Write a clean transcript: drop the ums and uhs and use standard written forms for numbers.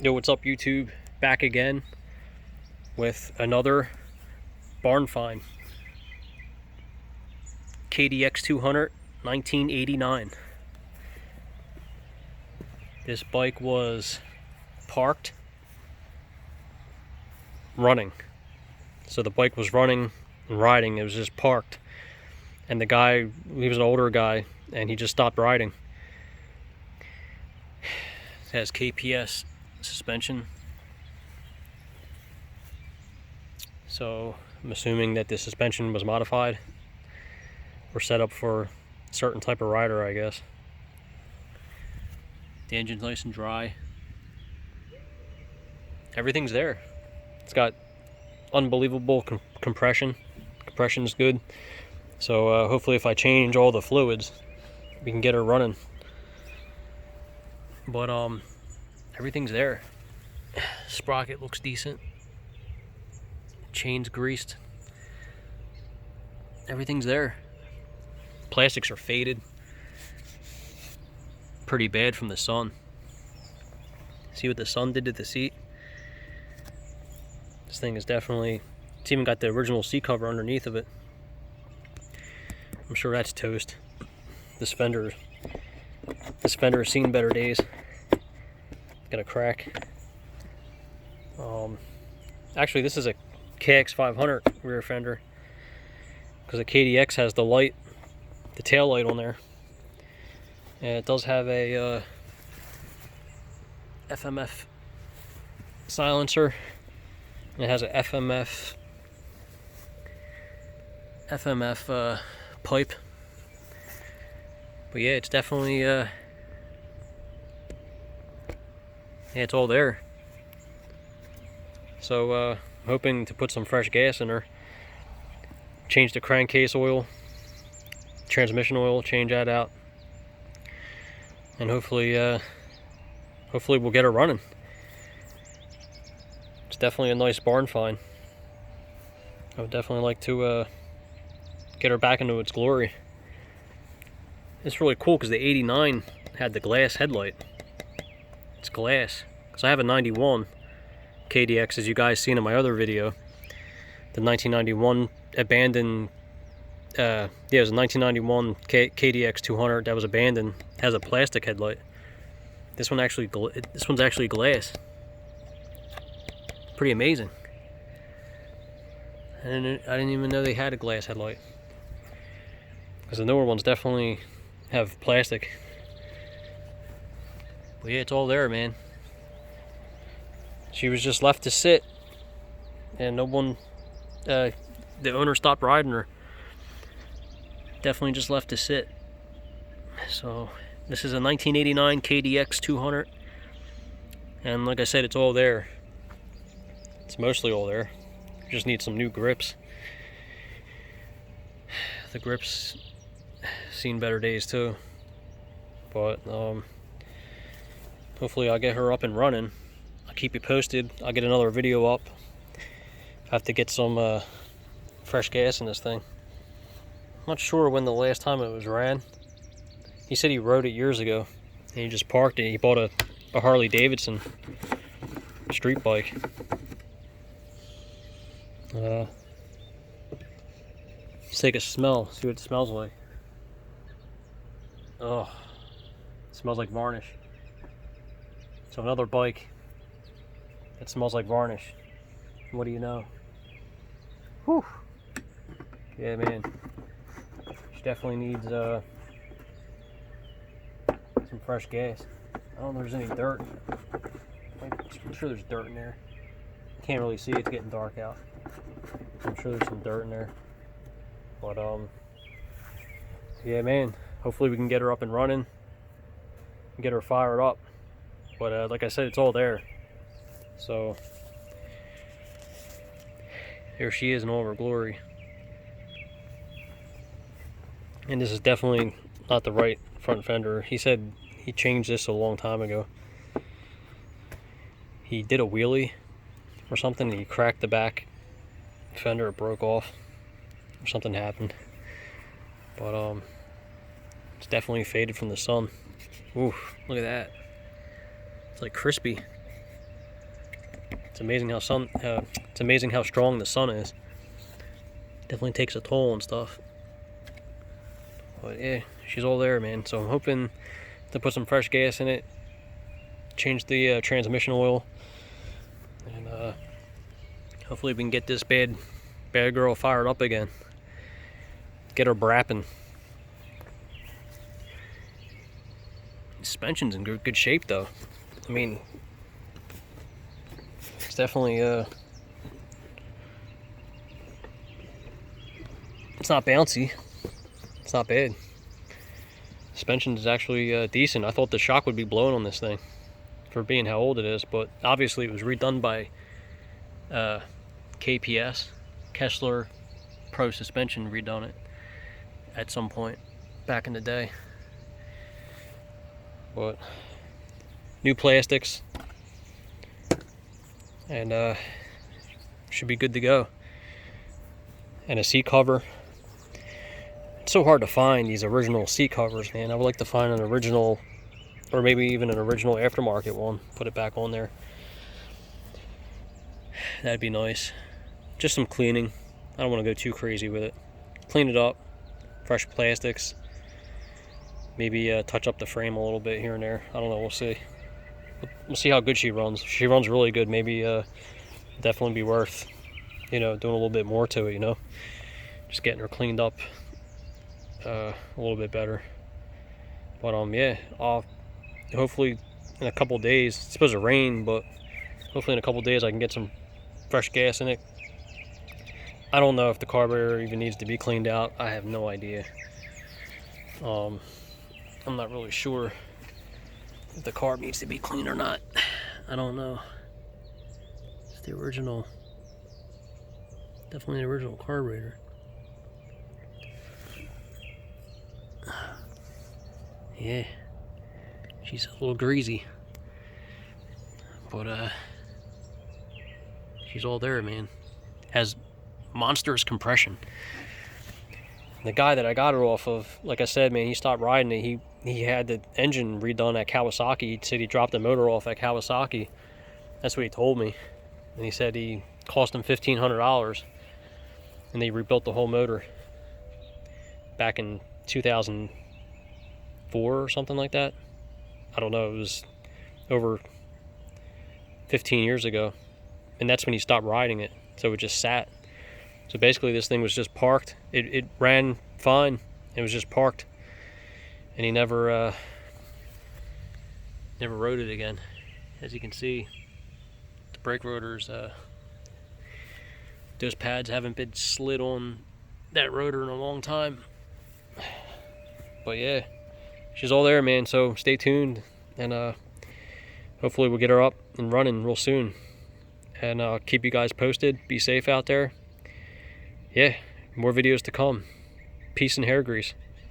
Yo, what's up YouTube? Back again with another barn find. KDX200, 1989. This bike was parked, running. So the bike was running and riding, it was just parked. And the guy, he was an older guy, and he just stopped riding. It has KPS suspension. So I'm assuming that the suspension was modified or set up for a certain type of rider, I guess. The engine's nice and dry. Everything's there. It's got unbelievable compression. Compression's good. So hopefully if I change all the fluids, we can get her running. But everything's there. Sprocket looks decent. Chain's greased. Everything's there. Plastics are faded. Pretty bad from the sun. See what the sun did to the seat? This thing is definitely, it's even got the original seat cover underneath of it. I'm sure that's toast. This fender has seen better days. Got a crack. Actually, this is a KX500 rear fender, because the KDX has the light, the tail light on there, and it does have a FMF silencer. And it has a FMF pipe. But yeah, it's definitely yeah, it's all there. So I'm hoping to put some fresh gas in her, change the crankcase oil, transmission oil, change that out, and hopefully we'll get her running. It's definitely a nice barn find. I would definitely like to get her back into its glory. It's really cool because the 89 had the glass headlight. It's glass. Because I have a 91 KDX, as you guys seen in my other video. The 1991 abandoned, yeah, it was a 1991 KDX200 that was abandoned. It has a plastic headlight. This one's actually glass. Pretty amazing. I didn't even know they had a glass headlight. Because the newer ones definitely have plastic. But yeah, it's all there, man. She was just left to sit, and no one, the owner stopped riding her. Definitely just left to sit. So this is a 1989 KDX 200, and like I said, it's all there. It's mostly all there. Just need some new grips. The grips seen better days too, but hopefully I'll get her up and running. I'll keep you posted. I'll get another video up. I have to get some fresh gas in this thing. I'm not sure when the last time it was ran. He said he rode it years ago, and he just parked it. He bought a Harley Davidson street bike. Let's take a smell, see what it smells like. Oh, it smells like varnish. So another bike that smells like varnish. What do you know? Whew. Yeah, man. She definitely needs some fresh gas. I don't know if there's any dirt. I'm sure there's dirt in there. Can't really see, it's getting dark out. I'm sure there's some dirt in there. But yeah, man, hopefully we can get her up and running, get her fired up. But like I said, it's all there. So here she is in all of her glory. And this is definitely not the right front fender. He said he changed this a long time ago. He did a wheelie or something, and he cracked the back fender. It broke off or something happened. But it's definitely faded from the sun. Ooh, look at that. It's like crispy. amazing how it's amazing how strong the sun is. Definitely takes a toll and stuff. But yeah, she's all there, man. So I'm hoping to put some fresh gas in it, change the transmission oil, and hopefully we can get this bad girl fired up again. Get her brapping. Suspension's in good shape though. I mean, it's definitely it's not bouncy. It's not bad. Suspension is actually decent. I thought the shock would be blowing on this thing for being how old it is, but obviously it was redone by KPS, Kessler Pro Suspension, redone it at some point back in the day. But new plastics, and should be good to go. And a seat cover. It's so hard to find these original seat covers, man. I would like to find an original, or maybe even an original aftermarket one, put it back on there. That'd be nice. Just some cleaning. I don't want to go too crazy with it. Clean it up, fresh plastics, maybe touch up the frame a little bit here and there. I don't know, we'll see. We'll see how good she runs. If she runs really good, maybe definitely be worth, you know, doing a little bit more to it, you know. Just getting her cleaned up a little bit better. But yeah, I'll hopefully in a couple days, it's supposed to rain, but hopefully in a couple days I can get some fresh gas in it. I don't know if the carburetor even needs to be cleaned out. I have no idea. I'm not really sure if the carb needs to be cleaned or not. I don't know. It's the original, definitely the original carburetor. Yeah, she's a little greasy, but she's all there, man. Has monstrous compression. And the guy that I got it off of, like I said, man, he stopped riding it. He had the engine redone at Kawasaki. He said he dropped the motor off at Kawasaki. That's what he told me. And he said he cost him $1,500, and they rebuilt the whole motor back in 2004 or something like that. I don't know, it was over 15 years ago, and that's when he stopped riding it, so it just sat. So basically this thing was just parked. It ran fine, it was just parked, and he never rode it again. As you can see, the brake rotors, those pads haven't been slid on that rotor in a long time. But yeah, she's all there, man, so stay tuned, and hopefully we'll get her up and running real soon, and I'll keep you guys posted. Be safe out there. Yeah, more videos to come. Peace and hair grease.